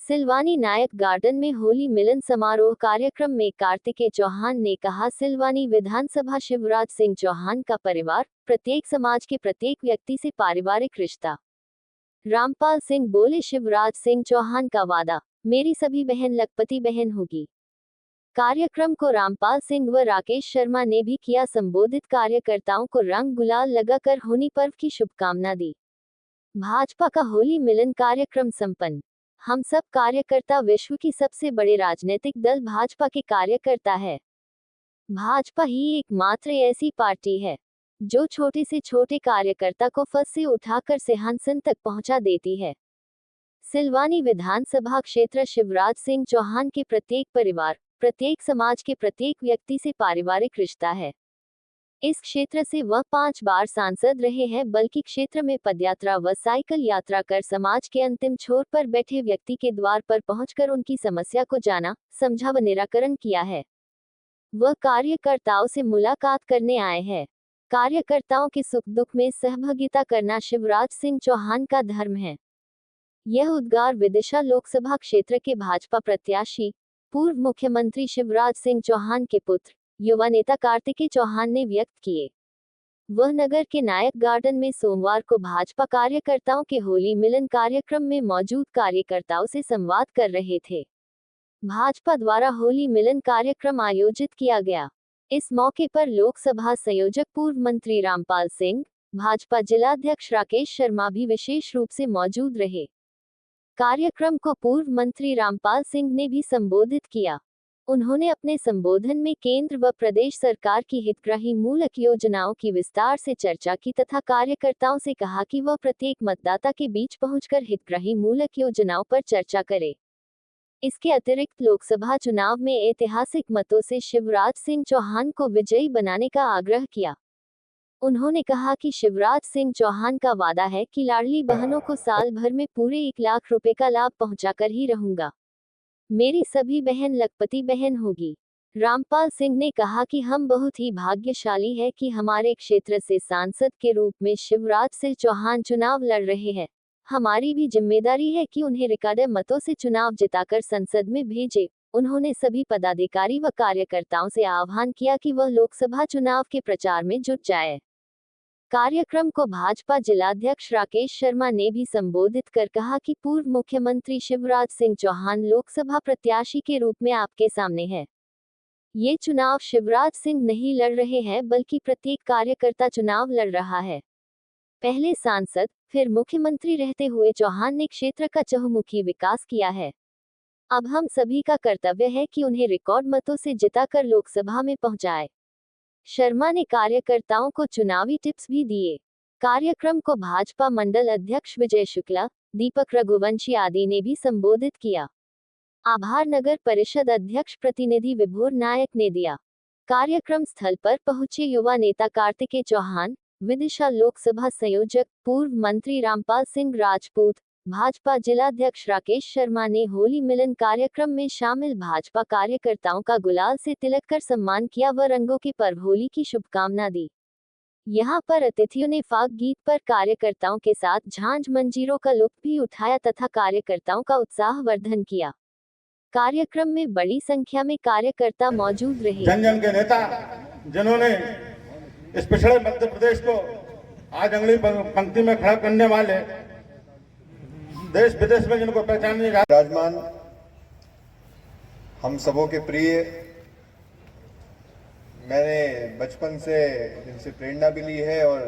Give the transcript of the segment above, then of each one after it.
सिलवानी नायक garden में होली मिलन समारोह कार्यक्रम में कार्तिकेय चौहान ने कहा, सिलवानी विधानसभा शिवराज सिंह चौहान का परिवार प्रत्येक समाज के प्रत्येक व्यक्ति से पारिवारिक रिश्ता। रामपाल सिंह बोले, शिवराज सिंह चौहान का वादा, मेरी सभी बहन लखपति बहन होगी। कार्यक्रम को रामपाल सिंह व राकेश शर्मा ने भी किया संबोधित। कार्यकर्ताओं को रंग गुलाल लगाकर होली पर्व की शुभकामना दी। भाजपा का होली मिलन कार्यक्रम संपन्न। हम सब कार्यकर्ता विश्व की सबसे बड़े राजनीतिक दल भाजपा के कार्यकर्ता है। भाजपा ही एकमात्र ऐसी पार्टी है जो छोटे से छोटे कार्यकर्ता को फंस से उठाकर सिंहासन तक पहुंचा देती है। सिलवानी विधानसभा क्षेत्र शिवराज सिंह चौहान के प्रत्येक परिवार, प्रत्येक समाज के प्रत्येक व्यक्ति से पारिवारिक रिश्ता है। इस क्षेत्र से वह 5 बार सांसद रहे हैं, बल्कि क्षेत्र में पदयात्रा व साइकिल यात्रा कर समाज के अंतिम छोर पर बैठे व्यक्ति के द्वार पर पहुंचकर उनकी समस्या को जाना, समझा व निराकरण किया है। वह कार्यकर्ताओं से मुलाकात करने आए हैं। कार्यकर्ताओं के सुख दुख में सहभागिता करना शिवराज सिंह चौहान का धर्म है। यह उद्गार विदिशा लोकसभा क्षेत्र के भाजपा प्रत्याशी पूर्व मुख्यमंत्री शिवराज सिंह चौहान के पुत्र युवा नेता कार्तिकेय चौहान ने व्यक्त किए। वह नगर के नायक गार्डन में सोमवार को भाजपा कार्यकर्ताओं के होली मिलन कार्यक्रम में मौजूद कार्यकर्ताओं से संवाद कर रहे थे। भाजपा द्वारा होली मिलन कार्यक्रम आयोजित किया गया। इस मौके पर लोकसभा संयोजक पूर्व मंत्री रामपाल सिंह, भाजपा जिलाध्यक्ष राकेश शर्मा भी विशेष रूप से मौजूद रहे। कार्यक्रम को पूर्व मंत्री रामपाल सिंह ने भी संबोधित किया। उन्होंने अपने संबोधन में केंद्र व प्रदेश सरकार की हितग्राही मूलक योजनाओं की विस्तार से चर्चा की तथा कार्यकर्ताओं से कहा कि वह प्रत्येक मतदाता के बीच पहुंचकर हितग्राही मूलक योजनाओं पर चर्चा करे। इसके अतिरिक्त लोकसभा चुनाव में ऐतिहासिक मतों से शिवराज सिंह चौहान को विजयी बनाने का आग्रह किया। उन्होंने कहा कि शिवराज सिंह चौहान का वादा है कि लाडली बहनों को साल भर में पूरे 1 लाख रुपए का लाभ पहुंचाकर ही रहूंगा। मेरी सभी बहन लखपति बहन होगी। रामपाल सिंह ने कहा कि हम बहुत ही भाग्यशाली है कि हमारे क्षेत्र से सांसद के रूप में शिवराज सिंह चौहान चुनाव लड़ रहे हैं। हमारी भी जिम्मेदारी है कि उन्हें रिकॉर्ड मतों से चुनाव जिताकर संसद में भेजे। उन्होंने सभी पदाधिकारी व कार्यकर्ताओं से आह्वान किया कि वह लोकसभा चुनाव के प्रचार में जुट जाए। कार्यक्रम को भाजपा जिलाध्यक्ष राकेश शर्मा ने भी संबोधित कर कहा कि पूर्व मुख्यमंत्री शिवराज सिंह चौहान लोकसभा प्रत्याशी के रूप में आपके सामने है। ये चुनाव शिवराज सिंह नहीं लड़ रहे हैं, बल्कि प्रत्येक कार्यकर्ता चुनाव लड़ रहा है। पहले सांसद फिर मुख्यमंत्री रहते हुए चौहान ने क्षेत्र का चहुमुखी विकास किया है। अब हम सभी का कर्तव्य है कि उन्हें रिकॉर्ड मतों से जिताकर लोकसभा में पहुंचाए। शर्मा ने कार्यकर्ताओं को चुनावी टिप्स भी दिए। कार्यक्रम को भाजपा मंडल अध्यक्ष विजय शुक्ला, दीपक रघुवंशी आदि ने भी संबोधित किया। आभार नगर परिषद अध्यक्ष प्रतिनिधि विभोर नायक ने दिया। कार्यक्रम स्थल पर पहुंचे युवा नेता कार्तिकेय चौहान, विदिशा लोकसभा संयोजक पूर्व मंत्री रामपाल सिंह राजपूत, भाजपा जिलाध्यक्ष राकेश शर्मा ने होली मिलन कार्यक्रम में शामिल भाजपा कार्यकर्ताओं का गुलाल से तिलक कर सम्मान किया व रंगों के पर्व होली की शुभकामना दी। यहां पर अतिथियों ने फाग गीत पर कार्यकर्ताओं के साथ झांझ मंजीरों का लुत्फ भी उठाया तथा कार्यकर्ताओं का उत्साहवर्धन किया। कार्यक्रम में बड़ी संख्या में कार्यकर्ता मौजूद रहे। जन जन के नेता जिन्होंने इस पिछड़े मध्य प्रदेश को आज अगली पंक्ति में खड़ा करने वाले, देश विदेश में जिनको पहचानने का विराजमान, हम सबों के प्रिय, मैंने बचपन से जिनसे प्रेरणा भी ली है और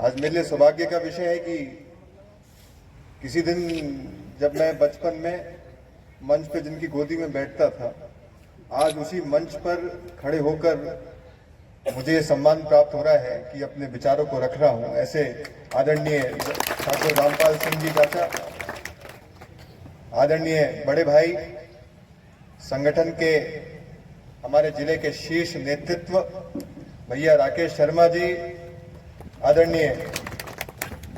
आज मेरे लिए सौभाग्य का विषय है कि किसी दिन जब मैं बचपन में मंच पे जिनकी गोदी में बैठता था, आज उसी मंच पर खड़े होकर मुझे ये सम्मान प्राप्त हो रहा है कि अपने विचारों को रख रहा हूं। ऐसे आदरणीय ठाकुर रामपाल सिंह जी चाचा, आदरणीय बड़े भाई, संगठन के हमारे जिले के शीर्ष नेतृत्व भैया राकेश शर्मा जी, आदरणीय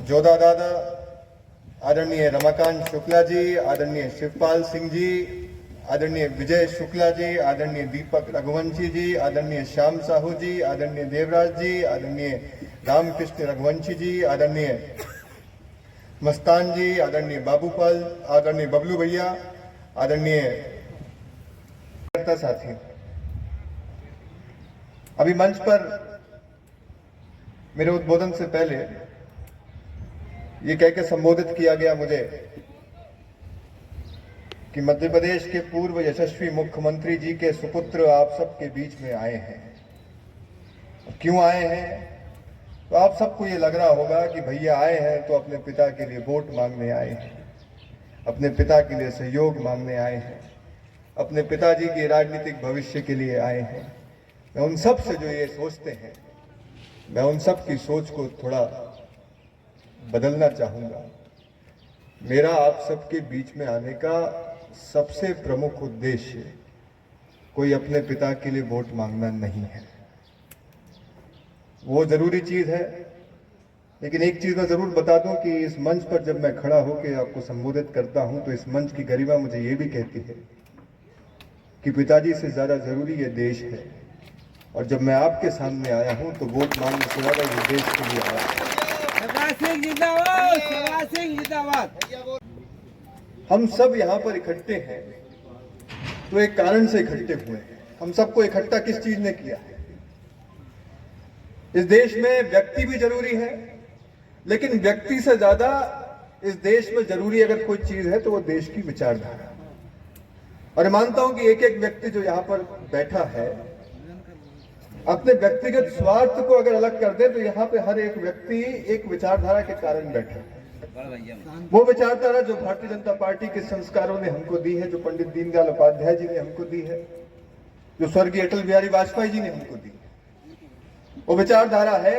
जोधा दादा, आदरणीय रमाकांत शुक्ला जी, आदरणीय शिवपाल सिंह जी, आदरणीय विजय शुक्ला जी, आदरणीय दीपक रघुवंशी जी, आदरणीय श्याम साहू जी, आदरणीय देवराज जी, आदरणीय रामकृष्ण रघुवंशी जी, आदरणीय मस्तान जी, आदरणीय बाबूपाल, आदरणीय बबलू भैया, आदरणीय साथी, अभी मंच पर मेरे उद्बोधन से पहले ये कह के संबोधित किया गया मुझे कि मध्य प्रदेश के पूर्व यशस्वी मुख्यमंत्री जी के सुपुत्र आप सबके बीच में आए हैं। क्यों आए हैं? तो आप सबको ये लग रहा होगा कि भैया आए हैं तो अपने पिता के लिए वोट मांगने आए हैं, अपने पिता के लिए सहयोग मांगने आए हैं, अपने पिताजी के राजनीतिक भविष्य के लिए आए हैं। मैं उन सब से जो ये सोचते हैं, मैं उन सब की सोच को थोड़ा बदलना चाहूंगा। मेरा आप सबके बीच में आने का सबसे प्रमुख उद्देश्य कोई अपने पिता के लिए वोट मांगना नहीं है। वो जरूरी चीज है, लेकिन एक चीज मैं जरूर बता दूं कि इस मंच पर जब मैं खड़ा होकर आपको संबोधित करता हूं तो इस मंच की गरिमा मुझे ये भी कहती है कि पिताजी से ज्यादा जरूरी ये देश है। और जब मैं आपके सामने आया हूं तो वोट मांगने से ज्यादा ये देश के लिए आया हूं। हम सब यहाँ पर इकट्ठे हैं तो एक कारण से इकट्ठे हुए हैं। हम सबको इकट्ठा किस चीज ने किया है? इस देश में व्यक्ति भी जरूरी है, लेकिन व्यक्ति से ज्यादा इस देश में जरूरी अगर कोई चीज है तो वो देश की विचारधारा। और मानता हूं कि एक एक व्यक्ति जो यहाँ पर बैठा है अपने व्यक्तिगत स्वार्थ को अगर अलग कर दे तो यहाँ पे हर एक व्यक्ति एक विचारधारा के कारण बैठा है। वो विचारधारा जो भारतीय जनता पार्टी के संस्कारों ने हमको दी है, जो पंडित दीनदयाल उपाध्याय जी ने हमको दी है, जो स्वर्गीय अटल बिहारी वाजपेयी जी ने हमको दी है, वो विचारधारा है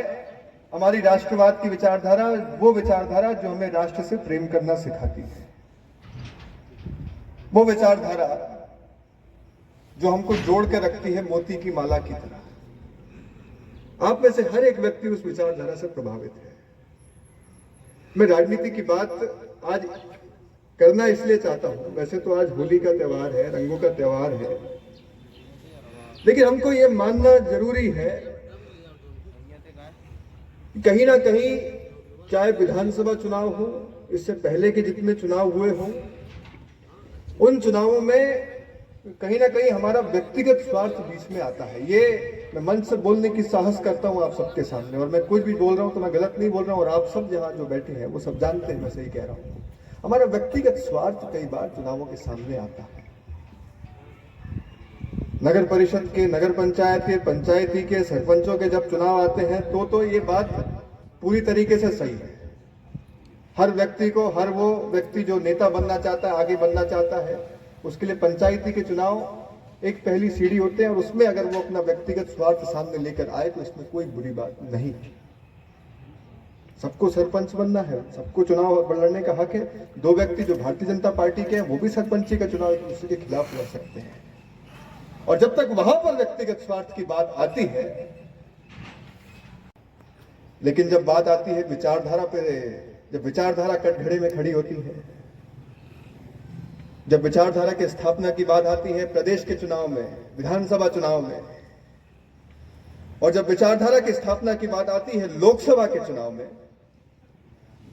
हमारी राष्ट्रवाद की विचारधारा। वो विचारधारा जो हमें राष्ट्र से प्रेम करना सिखाती है, वो विचारधारा जो हमको जोड़ के रखती है मोती की माला की तरह। आप में से हर एक व्यक्ति उस विचारधारा से प्रभावित है। मैं राजनीति की बात आज करना इसलिए चाहता हूं, वैसे तो आज होली का त्योहार है, रंगों का त्योहार है, लेकिन हमको ये मानना जरूरी है कहीं ना कहीं, चाहे विधानसभा चुनाव हो, इससे पहले के जितने चुनाव हुए हों, उन चुनावों में कहीं ना कहीं हमारा व्यक्तिगत स्वार्थ बीच में आता है। ये मैं मंच से बोलने की साहस करता हूं आप सबके सामने, और मैं कुछ भी बोल रहा हूं तो मैं गलत नहीं बोल रहा हूं, और आप सब जहां जो बैठे हैं वो सब जानते हैं मैं सही कह रहा हूं। हमारा व्यक्तिगत स्वार्थ कई बार चुनावों के सामने आता है। नगर परिषद के, नगर पंचायत के, पंचायती के, सरपंचों के जब चुनाव आते हैं तो ये बात पूरी तरीके से सही है। हर व्यक्ति को, हर वो व्यक्ति जो नेता बनना चाहता है, आगे बनना चाहता है, उसके लिए पंचायती के चुनाव एक पहली सीढ़ी होते हैं, और उसमें अगर वो अपना व्यक्तिगत स्वार्थ सामने लेकर आए तो इसमें कोई बुरी बात नहीं। सबको सरपंच बनना है, सबको चुनाव लड़ने का हक है। दो व्यक्ति जो भारतीय जनता पार्टी के हैं वो भी सरपंची का चुनाव एक दूसरे के खिलाफ लड़ सकते हैं। और जब तक वहां पर व्यक्तिगत स्वार्थ की बात आती है, लेकिन जब बात आती है विचारधारा पे, जब विचारधारा कटघरे में खड़ी होती है, जब विचारधारा की स्थापना की बात आती है प्रदेश के चुनाव में, विधानसभा चुनाव में, और जब विचारधारा की स्थापना की बात आती है लोकसभा के चुनाव में,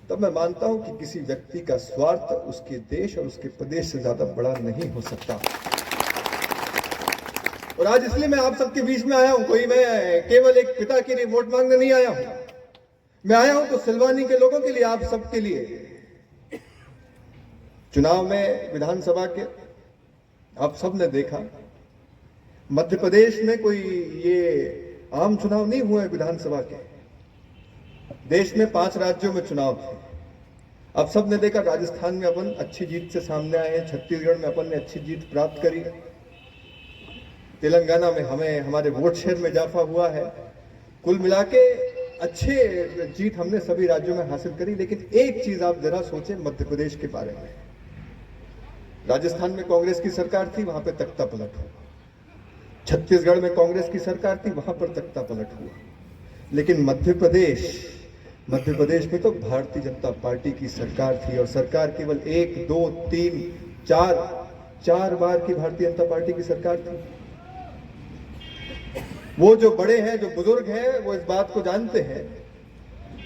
तब मैं मानता हूं कि किसी व्यक्ति का स्वार्थ उसके देश और उसके प्रदेश से ज्यादा बड़ा नहीं हो सकता। और आज इसलिए मैं आप सबके बीच में आया हूं, कोई मैं केवल एक पिता के लिए वोट मांगने नहीं आया हूं। मैं आया हूं तो सिलवानी के लोगों के लिए, आप सबके लिए। चुनाव में विधानसभा के आप सब ने देखा, मध्य प्रदेश में कोई ये आम चुनाव नहीं हुए विधानसभा के। देश में 5 राज्यों में चुनाव थे। आप सब ने देखा, राजस्थान में अपन अच्छी जीत से सामने आए हैं, छत्तीसगढ़ में अपन ने अच्छी जीत प्राप्त करी, तेलंगाना में हमें हमारे वोट शेयर में इजाफा हुआ है। कुल मिला के अच्छे जीत हमने सभी राज्यों में हासिल करी। लेकिन एक चीज आप जरा सोचें मध्य प्रदेश के बारे में। राजस्थान में कांग्रेस की सरकार थी, वहां पे तख्ता पलट हुआ। छत्तीसगढ़ में कांग्रेस की सरकार थी, वहां पर तख्ता पलट हुआ। लेकिन मध्य प्रदेश में तो भारतीय जनता पार्टी की सरकार थी, और सरकार केवल 1, 2, 3, 4 बार की भारतीय जनता पार्टी की सरकार थी। वो जो बड़े हैं, जो बुजुर्ग हैं, वो इस बात को जानते हैं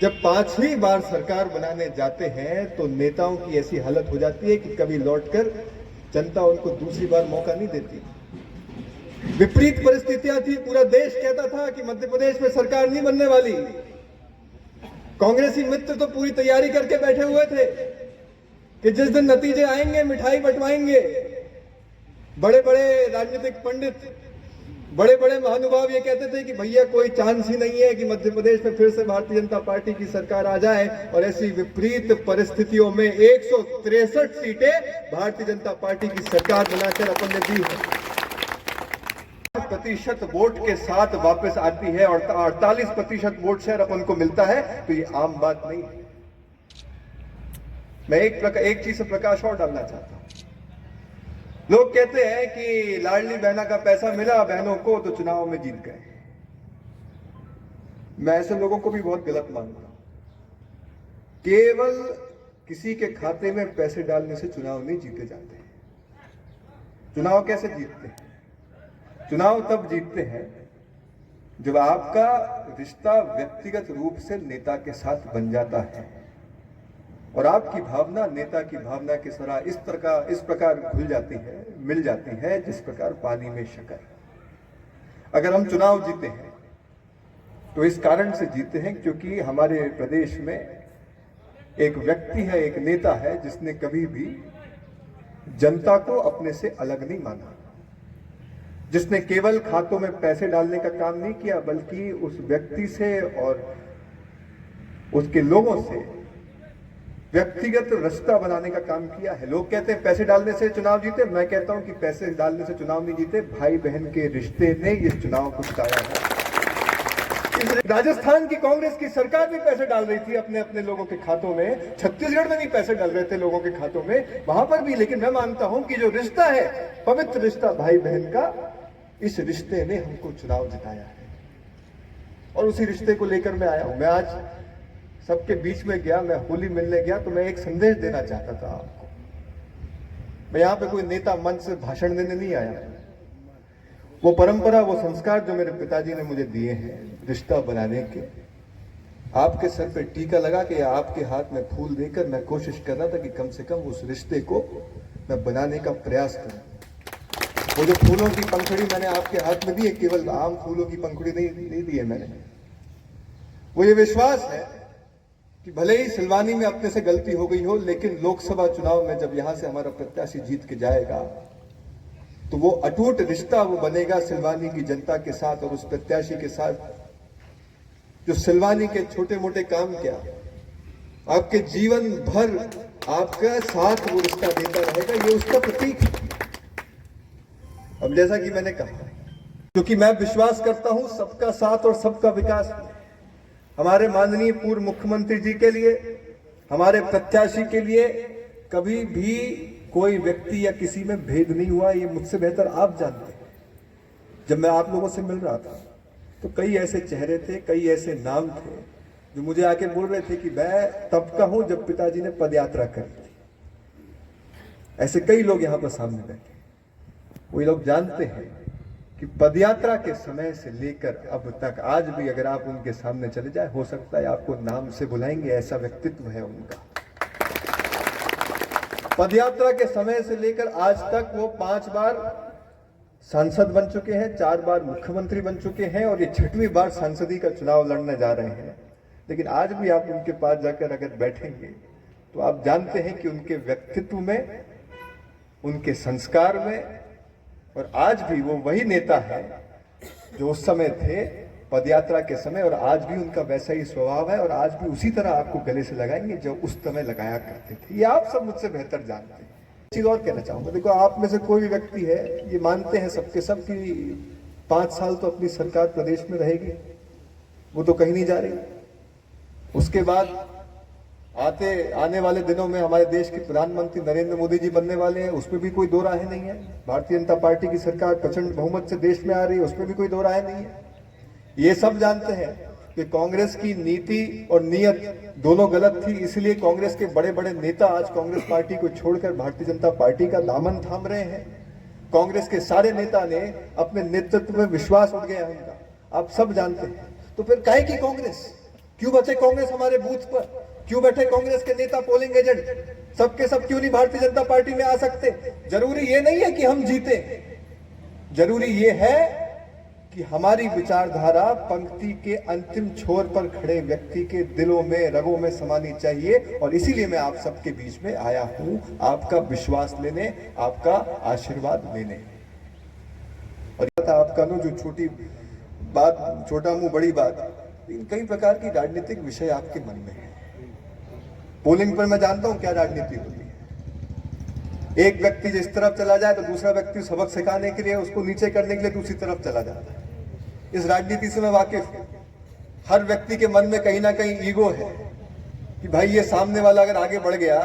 जब 5वीं बार सरकार बनाने जाते हैं तो नेताओं की ऐसी हालत हो जाती है कि कभी लौटकर जनता उनको दूसरी बार मौका नहीं देती। विपरीत परिस्थितियां थी, पूरा देश कहता था कि मध्य प्रदेश में सरकार नहीं बनने वाली। कांग्रेसी मित्र तो पूरी तैयारी करके बैठे हुए थे कि जिस दिन नतीजे आएंगे मिठाई बंटवाएंगे। बड़े बड़े राजनीतिक पंडित, बड़े बड़े महानुभाव ये कहते थे कि भैया कोई चांस ही नहीं है कि मध्य प्रदेश में फिर से भारतीय जनता पार्टी की सरकार आ जाए। और ऐसी विपरीत परिस्थितियों में 163 सीटें भारतीय जनता पार्टी की सरकार बनाकर अपन ने दी है। प्रतिशत वोट के साथ वापस आती है और 48% वोट शेयर अपन को मिलता है, तो ये आम बात नहीं है। मैं एक चीज से प्रकाश और डालना चाहता हूं। लोग कहते हैं कि लाडली बहना का पैसा मिला बहनों को तो चुनाव में जीत गए। मैं ऐसे लोगों को भी बहुत गलत मानता हूं। केवल किसी के खाते में पैसे डालने से चुनाव नहीं जीते जाते। चुनाव कैसे जीतते हैं? चुनाव तब जीतते हैं जब आपका रिश्ता व्यक्तिगत रूप से नेता के साथ बन जाता है और आपकी भावना नेता की भावना के तरह इस प्रकार घुल जाती है, मिल जाती है जिस प्रकार पानी में शक्कर। अगर हम चुनाव जीते हैं तो इस कारण से जीते हैं क्योंकि हमारे प्रदेश में एक व्यक्ति है, एक नेता है जिसने कभी भी जनता को अपने से अलग नहीं माना, जिसने केवल खातों में पैसे डालने का काम नहीं किया बल्कि उस व्यक्ति से और उसके लोगों से व्यक्तिगत रिश्ता बनाने का काम किया है। लोग कहते हैं पैसे डालने से चुनाव जीते, मैं कहता हूं कि पैसे डालने से चुनाव नहीं जीते, भाई बहन के रिश्ते ने इस चुनाव को जिताया है। राजस्थान की कांग्रेस की सरकार भी पैसे डाल रही थी अपने अपने लोगों के खातों में, छत्तीसगढ़ में भी पैसे डाल रहे थे लोगों के खातों में, वहां पर भी। लेकिन मैं मानता हूं कि जो रिश्ता है, पवित्र रिश्ता भाई बहन का, इस रिश्ते ने हमको चुनाव जिताया है और उसी रिश्ते को लेकर मैं आया हूं। मैं आज सबके बीच में गया, मैं होली मिलने गया तो मैं एक संदेश देना चाहता था आपको। मैं यहां पे कोई नेता मंच से भाषण देने नहीं आया। वो परंपरा, वो संस्कार जो मेरे पिताजी ने मुझे दिए हैं रिश्ता बनाने के, आपके सर पे टीका लगा के या आपके हाथ में फूल देकर मैं कोशिश कर रहा था कि कम से कम उस रिश्ते को मैं बनाने का प्रयास करूं। वो जो फूलों की पंखुड़ी मैंने आपके हाथ में दी है, केवल आम फूलों की पंखुड़ी नहीं दी है मैंने। वो ये विश्वास है कि भले ही सिलवानी में अपने से गलती हो गई हो, लेकिन लोकसभा चुनाव में जब यहां से हमारा प्रत्याशी जीत के जाएगा तो वो अटूट रिश्ता वो बनेगा सिलवानी की जनता के साथ और उस प्रत्याशी के साथ जो सिलवानी के छोटे मोटे काम क्या आपके जीवन भर आपका साथ वो रिश्ता देता रहेगा, ये उसका प्रतीक है। अब जैसा कि मैंने कहा, क्योंकि मैं विश्वास करता हूं सबका साथ और सबका विकास। हमारे माननीय पूर्व मुख्यमंत्री जी के लिए, हमारे प्रत्याशी के लिए कभी भी कोई व्यक्ति या किसी में भेद नहीं हुआ, ये मुझसे बेहतर आप जानते हैं। जब मैं आप लोगों से मिल रहा था तो कई ऐसे चेहरे थे, कई ऐसे नाम थे जो मुझे आके बोल रहे थे कि मैं तब का हूं जब पिताजी ने पदयात्रा करी थी। ऐसे कई लोग यहां पर सामने बैठे, वही लोग जानते हैं कि पदयात्रा के समय से लेकर अब तक आज भी अगर आप उनके सामने चले जाए, हो सकता है आपको नाम से बुलाएंगे, ऐसा व्यक्तित्व है उनका। पदयात्रा के समय से लेकर आज तक वो 5 बार सांसद बन चुके हैं, 4 बार मुख्यमंत्री बन चुके हैं और ये 6वीं बार संसदीय का चुनाव लड़ने जा रहे हैं। लेकिन आज भी आप उनके पास जाकर अगर बैठेंगे तो आप जानते हैं कि उनके व्यक्तित्व में, उनके संस्कार में, और आज भी वो वही नेता है जो उस समय थे पदयात्रा के समय, और आज भी उनका वैसा ही स्वभाव है और आज भी उसी तरह आपको गले से लगाएंगे जो उस समय लगाया करते थे। ये आप सब मुझसे बेहतर जानते हैं। चीज और कहना चाहूंगा, देखो आप में से कोई भी व्यक्ति है, ये मानते हैं सबके सब कि 5 साल तो अपनी सरकार प्रदेश में रहेगी, वो तो कहीं नहीं जा रही। उसके बाद आने वाले दिनों में हमारे देश के प्रधानमंत्री नरेंद्र मोदी जी बनने वाले हैं, उसमें भी कोई दो राय नहीं है। भारतीय जनता पार्टी की सरकार प्रचंड बहुमत से देश में आ रही है, उसमें भी कोई दो राय नहीं है। ये सब जानते हैं कि कांग्रेस की नीति और नीयत दोनों गलत थी, इसलिए कांग्रेस के बड़े बड़े नेता आज कांग्रेस पार्टी को छोड़कर भारतीय जनता पार्टी का दामन थाम रहे हैं। कांग्रेस के सारे नेता ने अपने नेतृत्व में विश्वास उठ गया उनका, आप सब जानते हैं। तो फिर काहे की कांग्रेस? क्यों बचे कांग्रेस हमारे बूथ पर? क्यों बैठे कांग्रेस के नेता पोलिंग एजेंट? सबके सब क्यों नहीं भारतीय जनता पार्टी में आ सकते? जरूरी ये नहीं है कि हम जीते, जरूरी ये है कि हमारी विचारधारा पंक्ति के अंतिम छोर पर खड़े व्यक्ति के दिलों में, रगों में समानी चाहिए। और इसीलिए मैं आप सबके बीच में आया हूं, आपका विश्वास लेने, आपका आशीर्वाद लेने। और आपका नो जो छोटी बात, छोटा मुंह बड़ी बात, लेकिन कई प्रकार की राजनीतिक विषय आपके मन में है। पोलिंग पर मैं जानता हूं क्या राजनीति होती है। एक व्यक्ति जिस तरफ चला जाए तो दूसरा व्यक्ति सबक सिखाने के लिए, उसको नीचे करने के लिए दूसरी तरफ चला जाता है। इस राजनीति से मैं वाकिफ हूं। हर व्यक्ति के मन में कहीं ना कहीं ईगो है कि भाई ये सामने वाला अगर आगे बढ़ गया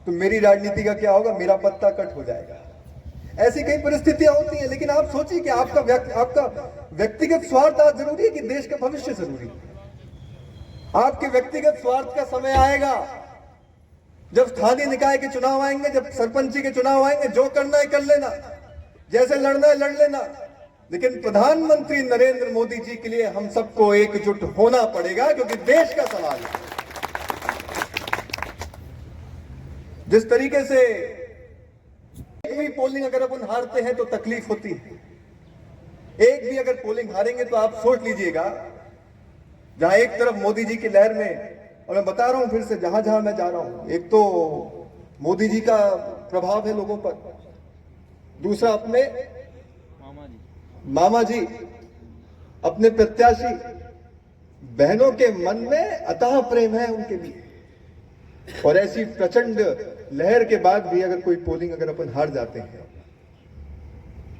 तो मेरी राजनीति का क्या होगा, मेरा पत्ता कट हो जाएगा। ऐसी कई परिस्थितियां होती हैं, लेकिन आप सोचिए कि आपका व्यक्तिगत स्वार्थ आज जरूरी है कि देश का भविष्य जरूरी है? आपके व्यक्तिगत स्वार्थ का समय आएगा जब स्थानीय निकाय के चुनाव आएंगे, जब सरपंची के चुनाव आएंगे, जो करना है कर लेना, जैसे लड़ना है लड़ लेना, लेकिन प्रधानमंत्री नरेंद्र मोदी जी के लिए हम सबको एकजुट होना पड़ेगा, क्योंकि देश का सवाल है। जिस तरीके से एक भी पोलिंग अगर अपन हारते हैं तो तकलीफ होती है, एक भी अगर पोलिंग हारेंगे तो आप सोच लीजिएगा, जहां एक तरफ मोदी जी की लहर में, और मैं बता रहा हूं फिर से, जहां जहां मैं जा रहा हूं, एक तो मोदी जी का प्रभाव है लोगों पर, दूसरा अपने मामा जी, अपने प्रत्याशी बहनों के मन में अथाह प्रेम है उनके लिए। और ऐसी प्रचंड लहर के बाद भी अगर कोई पोलिंग अगर अपन हार जाते हैं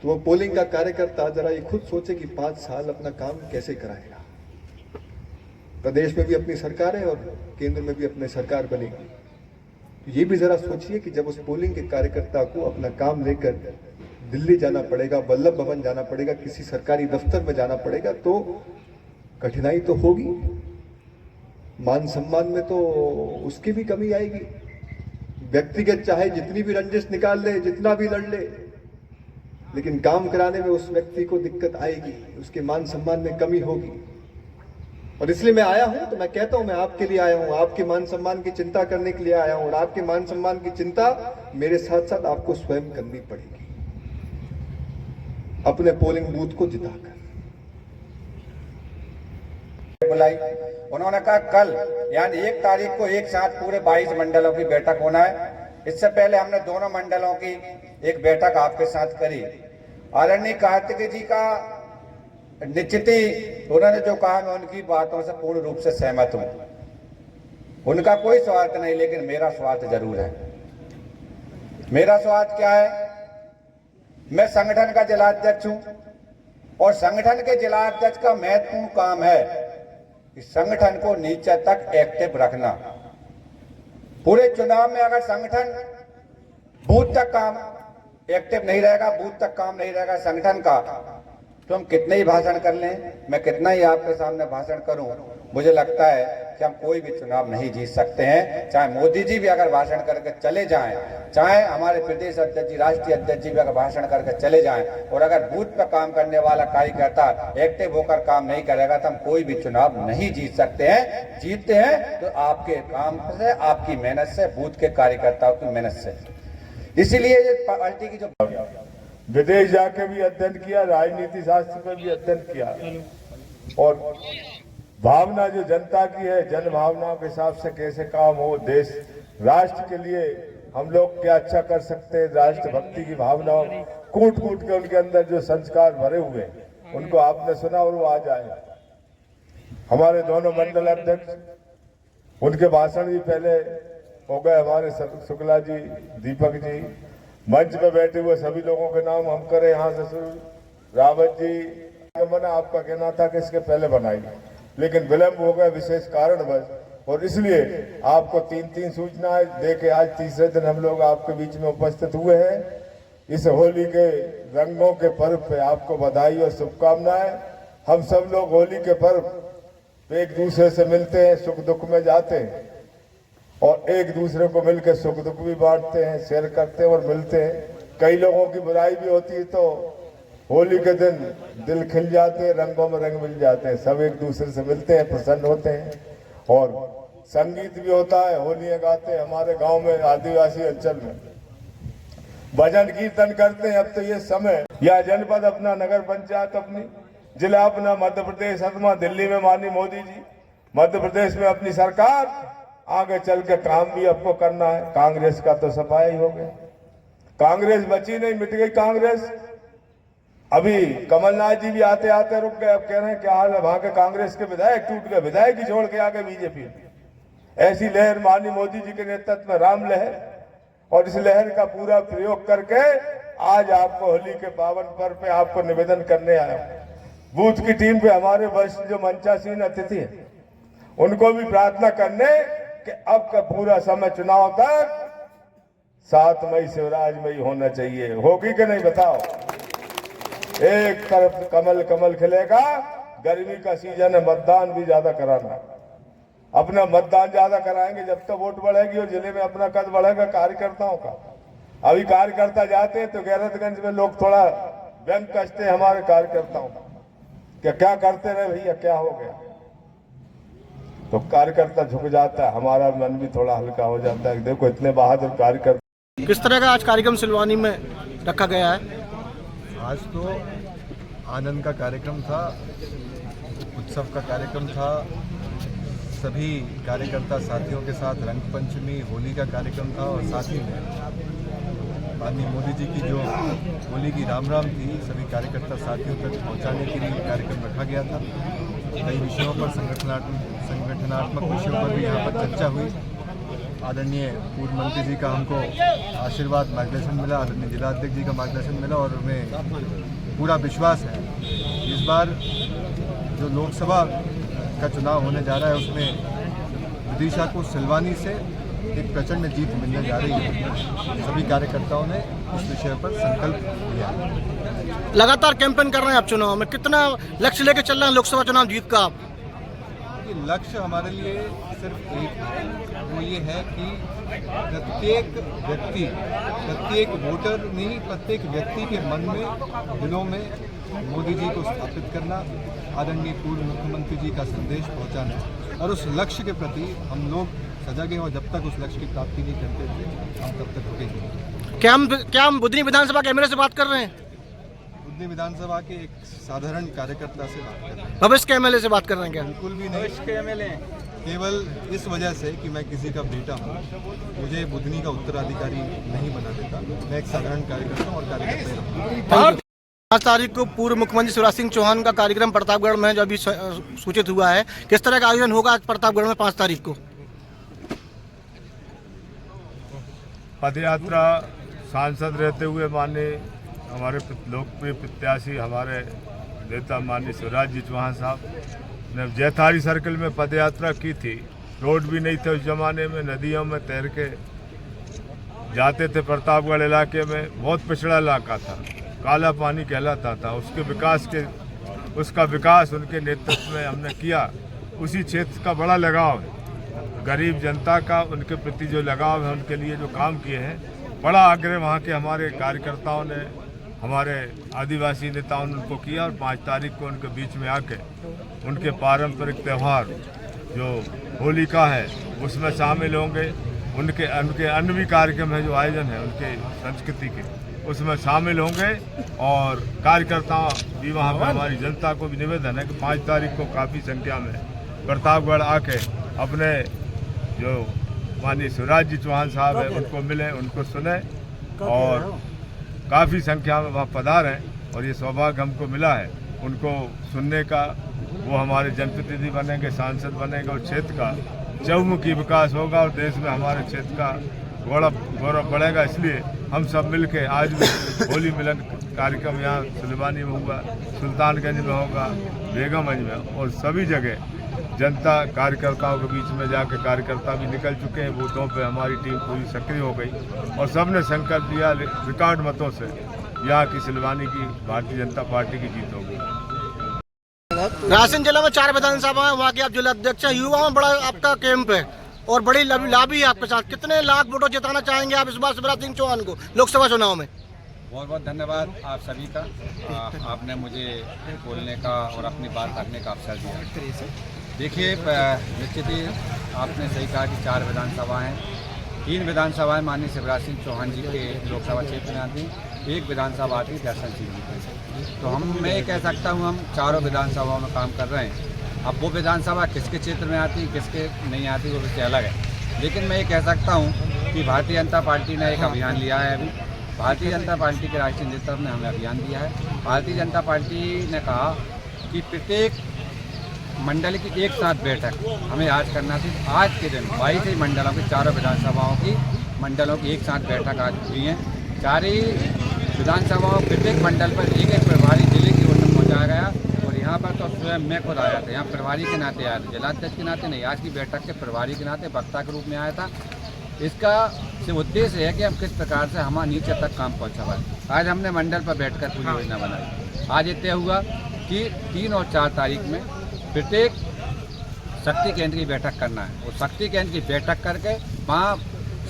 तो वो पोलिंग का कार्यकर्ता जरा ये खुद सोचे कि 5 साल अपना काम कैसे कराएगा। प्रदेश में भी अपनी सरकार है और केंद्र में भी अपनी सरकार बनेगी। ये भी जरा सोचिए कि जब उस पोलिंग के कार्यकर्ता को अपना काम लेकर दिल्ली जाना पड़ेगा, वल्लभ भवन जाना पड़ेगा, किसी सरकारी दफ्तर में जाना पड़ेगा, तो कठिनाई तो होगी, मान सम्मान में तो उसकी भी कमी आएगी। व्यक्तिगत चाहे जितनी भी रंजिश निकाल ले, जितना भी लड़ ले, लेकिन काम कराने में उस व्यक्ति को दिक्कत आएगी, उसके मान सम्मान में कमी होगी। और इसलिए मैं आया हूं, तो मैं कहता हूं मैं आपके लिए आया हूं, आपके मान सम्मान की चिंता करने के लिए आया हूं। और आपके मान सम्मान की चिंता मेरे साथ साथ आपको स्वयं करनी पड़ेगी, अपने पोलिंग बूथ को जिताकर। बुलाई उन्होंने कहा कल यानी 1 तारीख को एक साथ पूरे 22 मंडलों की बैठक होना है। इससे पहले हमने दोनों मंडलों की एक बैठक आपके साथ करी। आदरणीय कार्तिक जी का निश्चित ही उन्होंने जो कहा, मैं उनकी बातों से पूर्ण रूप से सहमत हूं। उनका कोई स्वार्थ नहीं, लेकिन मेरा स्वार्थ जरूर है। मेरा स्वार्थ क्या है? मैं संगठन का जिलाध्यक्ष हूं और संगठन के जिलाध्यक्ष का महत्वपूर्ण काम है कि संगठन को नीचे तक एक्टिव रखना। पूरे चुनाव में अगर संगठन बूथ तक काम एक्टिव नहीं रहेगा, बूथ तक काम नहीं रहेगा संगठन का, तो हम कितने ही भाषण कर लें, मैं कितना ही आपके सामने भाषण करूं, मुझे लगता है कि हम कोई भी चुनाव नहीं जीत सकते हैं। चाहे मोदी जी भी अगर भाषण करके चले जाएं, चाहे हमारे प्रदेश अध्यक्ष जी, राष्ट्रीय अध्यक्ष जी भी अगर भाषण करके चले जाएं, और अगर बूथ पर काम करने वाला कार्यकर्ता एक्टिव होकर काम नहीं करेगा तो हम कोई भी चुनाव नहीं जीत सकते हैं। जीतते हैं तो आपके काम से, आपकी मेहनत से, बूथ के कार्यकर्ताओं की मेहनत से। इसीलिए ये पार्टी की जो विदेश जाके भी अध्ययन किया, राजनीति शास्त्र पर भी अध्ययन किया, और भावना जो जनता की है, जन भावनाओं के हिसाब से कैसे काम हो, देश राष्ट्र के लिए हम लोग क्या अच्छा कर सकते हैं, राष्ट्रभक्ति की भावनाओं कूट कूट के उनके अंदर जो संस्कार भरे हुए उनको आपने सुना और वो आ जाए। हमारे दोनों मंडल अध्यक्ष, उनके भाषण भी पहले हो गए, हमारे शुक्ला जी, दीपक जी, मंच में बैठे हुए सभी लोगों के नाम हम करें यहाँ से शुरू। रावत जी मना आपका कहना था कि इसके पहले बनाई, लेकिन विलंब हो गया विशेष कारणवश, और इसलिए आपको 3-3 सूचनाएं देके आज तीसरे दिन हम लोग आपके बीच में उपस्थित हुए हैं। इस होली के रंगों के पर्व पे आपको बधाई और शुभकामनाएं। हम सब लोग होली के पर्व पे एक दूसरे से मिलते हैं, सुख दुख में जाते हैं और एक दूसरे को मिलकर सुख दुख भी बांटते हैं, शेयर करते हैं और मिलते हैं। कई लोगों की बुराई भी होती है, तो होली के दिन दिल खिल जाते हैं, रंगों में रंग मिल जाते हैं, सब एक दूसरे से मिलते हैं, प्रसन्न होते हैं। और संगीत भी होता है, होलियां गाते हैं हमारे गांव में, आदिवासी अंचल में भजन कीर्तन करते हैं। अब तो ये समय, या जनपद अपना, नगर पंचायत अपनी, जिला अपना, मध्य प्रदेश अपना, दिल्ली में माननीय मोदी जी, मध्य प्रदेश में अपनी सरकार, आगे चल के काम भी आपको करना है। कांग्रेस का तो सफाया ही हो गया, कांग्रेस बची नहीं, मिट गई कांग्रेस। अभी कमलनाथ जी भी आते आते रुक गए, अब कह रहे हैं क्या हाल है, वहां के कांग्रेस के विधायक टूट गए, विधायक ही छोड़ के आ गए बीजेपी। ऐसी लहर माननीय मोदी जी के नेतृत्व में राम लहर, और इस लहर का पूरा प्रयोग करके आज आपको होली के पावन पर्व पे आपको निवेदन करने आया हूं। बूथ की टीम पे हमारे वरिष्ठ जो मंचासीन अतिथि हैं, उनको भी प्रार्थना करने कि अब का पूरा समय चुनाव तक 7 मई शिवराज मई होना चाहिए। होगी कि नहीं बताओ? एक तरफ कमल कमल खिलेगा, गर्मी का सीजन है, मतदान भी ज्यादा कराना, अपना मतदान ज्यादा कराएंगे जब तक वोट बढ़ेगी और जिले में अपना कद बढ़ेगा कार्यकर्ताओं का। अभी कार्यकर्ता जाते हैं तो गैरतगंज में लोग थोड़ा व्यंग कसते हैं हमारे कार्यकर्ताओं का, क्या करते रहे भैया, क्या हो गया, तो कार्यकर्ता झुक जाता है, हमारा मन भी थोड़ा हल्का हो जाता है। देखो इतने बहादुर कार्यकर्ता। किस तरह का आज कार्यक्रम सिलवानी में रखा गया है? आज तो आनंद का कार्यक्रम था, उत्सव का कार्यक्रम था, सभी कार्यकर्ता साथियों के साथ रंग पंचमी होली का कार्यक्रम था, और साथ ही में माननीय मोदी जी की जो होली की राम राम थी सभी कार्यकर्ता साथियों तक पहुंचाने के लिए कार्यक्रम रखा गया था। कई विषयों पर, संगठनात्मक विषयों पर भी यहाँ पर चर्चा हुई। आदरणीय पूर्व मंत्री जी का हमको आशीर्वाद, मार्गदर्शन मिला, आदरणीय जिलाध्यक्ष जी का मार्गदर्शन मिला, और हमें पूरा विश्वास है इस बार जो लोकसभा का चुनाव होने जा रहा है उसमें विदिशा को सिलवानी से एक प्रचंड जीत मिलने जा रही है। सभी कार्यकर्ताओं ने इस विषय पर संकल्प लिया है। लगातार कैंपेन कर रहे हैं आप चुनाव में, कितना लक्ष्य लेके चल रहे हैं लोकसभा चुनाव जीत का आप? ये लक्ष्य हमारे लिए सिर्फ एक है, वो ये है कि प्रत्येक व्यक्ति, प्रत्येक वोटर नहीं, प्रत्येक व्यक्ति के मन में, दिलों में मोदी जी को स्थापित करना, आदरणीय पूर्व मुख्यमंत्री जी का संदेश पहुंचाना, और उस लक्ष्य के प्रति हम लोग सजग हैं, और जब तक उस लक्ष्य की प्राप्ति नहीं करते थे हम तब तक रुकेंगे। क्या हम बुधनी विधानसभा के एमएलए से बात कर रहे हैं? बुधनी विधानसभा के एक साधारण कार्यकर्ता से बात कर रहे हैं। भविष्य के एमएलए से बात कर रहे हैं क्या? बिल्कुल भी नहीं, केवल इस वजह से कि मैं किसी का बेटा हूँ, मुझे बुधनी का उत्तराधिकारी नहीं बना देता। मैं एक साधारण कार्यकर्ता हूँ और कार्यकर्ता हूँ। 5 तारीख को पूर्व मुख्यमंत्री शिवराज सिंह चौहान का कार्यक्रम प्रतापगढ़ में जो अभी सूचित हुआ है, किस तरह का आयोजन होगा आज प्रतापगढ़ में 5 तारीख को? पदयात्रा सांसद रहते हुए माननीय हमारे लोकप्रिय प्रत्याशी, हमारे नेता माननीय शिवराज जी चौहान साहब ने जैतारी सर्कल में पदयात्रा की थी। रोड भी नहीं थे उस जमाने में, नदियों में तैर के जाते थे। प्रतापगढ़ इलाके में बहुत पिछड़ा इलाका था, काला पानी कहलाता था। उसका विकास उनके नेतृत्व में हमने किया। उसी क्षेत्र का बड़ा लगाव है, गरीब जनता का उनके प्रति जो लगाव है, उनके लिए जो काम किए हैं, बड़ा आग्रह वहाँ के हमारे कार्यकर्ताओं ने, हमारे आदिवासी नेताओं ने उनको किया, और 5 तारीख को उनके बीच में आके उनके पारंपरिक त्यौहार जो होली का है उसमें शामिल होंगे। उनके अन्य भी कार्यक्रम है जो आयोजन है उनके संस्कृति के, उसमें शामिल होंगे। और कार्यकर्ता भी वहाँ पर, हमारी जनता को भी निवेदन है कि 5 तारीख को काफ़ी संख्या में प्रतापगढ़ आके अपने जो माननीय शिवराज जी चौहान साहब है उनको मिले, उनको सुने, और काफ़ी संख्या में वहाँ पधारें। और ये सौभाग्य हमको मिला है उनको सुनने का। वो हमारे जनप्रतिनिधि बनेंगे, सांसद बनेंगे, और क्षेत्र का चहुमुखी विकास होगा, और देश में हमारे क्षेत्र का गौरव बढ़ेगा। इसलिए हम सब मिलके आज भी होली मिलन कार्यक्रम यहाँ सिलवानी में हुआ, सुल्तानगंज में होगा, बेगमगंज में, और सभी जगह जनता कार्यकर्ताओं के बीच में जाकर कार्यकर्ता भी निकल चुके हैं। बूथों पे हमारी टीम पूरी सक्रिय हो गई, और सबने संकल्प लिया रिकॉर्ड मतों से यहाँ की सिलवानी की भारतीय जनता पार्टी की जीत होगी। रायसेन जिला में 4 विधानसभा है, वहाँ के आप जिला अध्यक्ष हैं। युवाओं में बड़ा आपका कैंप है और बड़ी लाभी है आपके साथ। कितने लाख वोटों जिताना चाहेंगे आप इस बार शिवराज सिंह चौहान को लोकसभा चुनाव में? बहुत बहुत धन्यवाद आप सभी का। आपने मुझे बोलने का और अपनी बात रखने का अवसर दिया। देखिए निश्चित ही आपने सही कहा कि 4 विधानसभा हैं। 3 विधानसभाएं माननीय शिवराज सिंह चौहान जी के लोकसभा क्षेत्र में आती हैं, 1 विधानसभा आती है दर्शन सिंह जी की। तो मैं कह सकता हूँ हम चारों विधानसभाओं में काम कर रहे हैं। अब वो विधानसभा किसके क्षेत्र में आती किसके नहीं आती वो विषय अलग है, लेकिन मैं ये कह सकता हूँ कि भारतीय जनता पार्टी ने एक अभियान लिया है। अभी भारतीय जनता पार्टी के राष्ट्रीय नेतृत्व ने हमें अभियान दिया है। भारतीय जनता पार्टी ने कहा कि प्रत्येक मंडल की एक साथ बैठक हमें आज करना थी। आज के दिन 22 मंडलों की चारों विधानसभाओं की मंडलों की एक साथ बैठक आज हुई है। 4 ही विधानसभाओं प्रत्येक मंडल पर एक प्रभारी जिले की ओर से पहुँचाया गया और यहाँ पर तो स्वयं मैं खुद आया था। यहाँ प्रभारी के नाते आया था, जिलाध्यक्ष के नाते नहीं। आज की बैठक के प्रभारी के नाते वक्ता के रूप में आया था। इसका सिर्फ उद्देश्य है कि हम किस प्रकार से हमारे नीचे तक काम पहुँचा पाए। आज हमने मंडल पर बैठकर पूरी योजना बनाई। आज ये तय हुआ कि 3 और 4 तारीख में प्रत्येक शक्ति केंद्र की बैठक करना है। वो शक्ति केंद्र की बैठक करके वहाँ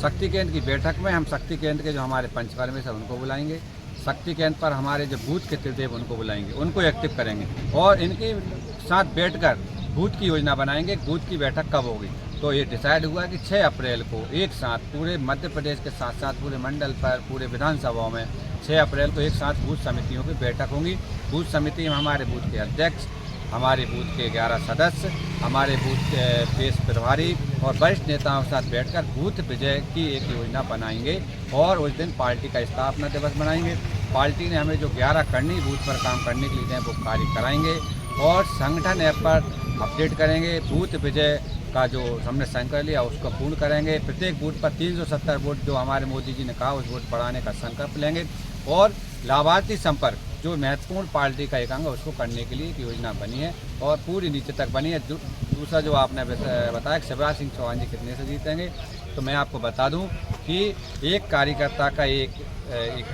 शक्ति केंद्र की बैठक में हम शक्ति केंद्र के जो हमारे पंच परमेश्वर उनको बुलाएंगे। शक्ति केंद्र पर हमारे जो बूथ के त्रिदेव उनको बुलाएंगे, उनको एक्टिव करेंगे और इनके साथ बैठकर बूथ की योजना बनाएंगे। बूथ की बैठक कब होगी तो ये डिसाइड हुआ कि 6 अप्रैल को एक साथ पूरे मध्य प्रदेश के साथ साथ पूरे मंडल पर पूरे विधानसभाओं में 6 अप्रैल को एक साथ बूथ समितियों की बैठक होंगी। बूथ समिति में हमारे बूथ के अध्यक्ष, हमारे बूथ के 11 सदस्य, हमारे बूथ के पेश प्रभारी और वरिष्ठ नेताओं के साथ बैठकर बूथ विजय की एक योजना बनाएंगे और उस दिन पार्टी का स्थापना दिवस बनाएंगे। पार्टी ने हमें जो 11 करनी बूथ पर काम करने के लिए वो कार्य कराएंगे और संगठन ऐप पर अपडेट करेंगे। बूथ विजय का जो हमने संकल्प लिया उसको पूर्ण करेंगे। प्रत्येक बूथ पर 370 वोट जो हमारे मोदी जी ने कहा उस वोट बढ़ाने का संकल्प लेंगे और लाभार्थी संपर्क जो महत्वपूर्ण पार्टी का एक अंग है उसको करने के लिए एक योजना बनी है और पूरी नीचे तक बनी है। दूसरा जो आपने बताया कि शिवराज सिंह चौहान जी कितने से जीतेंगे, तो मैं आपको बता दूं कि एक कार्यकर्ता का एक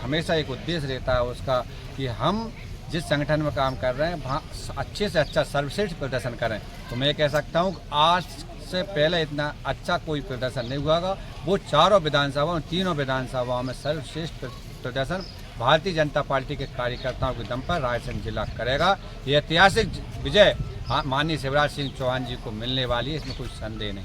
हमेशा एक उद्देश्य रहता है उसका कि हम जिस संगठन में काम कर रहे हैं वहाँ अच्छे से अच्छा सर्वश्रेष्ठ प्रदर्शन करें। तो मैं कह सकता हूँ आज से पहले इतना अच्छा कोई प्रदर्शन नहीं हुआ होगा। वो चारों विधानसभाओं 3 विधानसभाओं में सर्वश्रेष्ठ प्रदर्शन भारतीय जनता पार्टी के कार्यकर्ताओं के दम पर रायसेन जिला करेगा। ये ऐतिहासिक विजय माननीय शिवराज सिंह चौहान जी को मिलने वाली है, इसमें कोई संदेह नहीं।